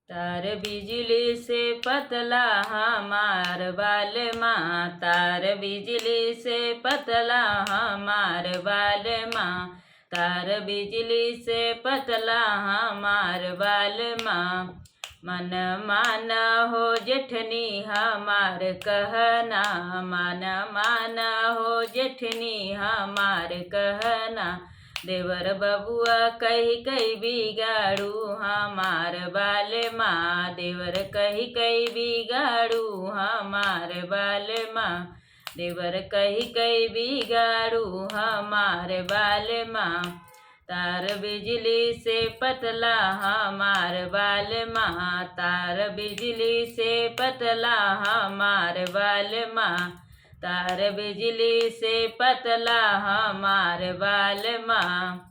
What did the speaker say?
तार बिजली से पतला हमार बाल माँ, तार बिजली से पतला हमार बाल माँ, तार बिजली से पतला हमार बाल माँ। मन माना हो जेठनी हमार कहना, मन माना हो जेठनी हमार कहना। देवर बबुआ कही कही बिगाड़ू हमार बाल माँ, देवर कही कही बिगाड़ू हमार बाल माँ, देवर कही कही बिगाड़ू हमार बाल माँ। तार बिजली से पतला हमार बाल माँ, तार बिजली से पतला हमार बाल माँ, तार बिजली से पतला हमार बाल माँ।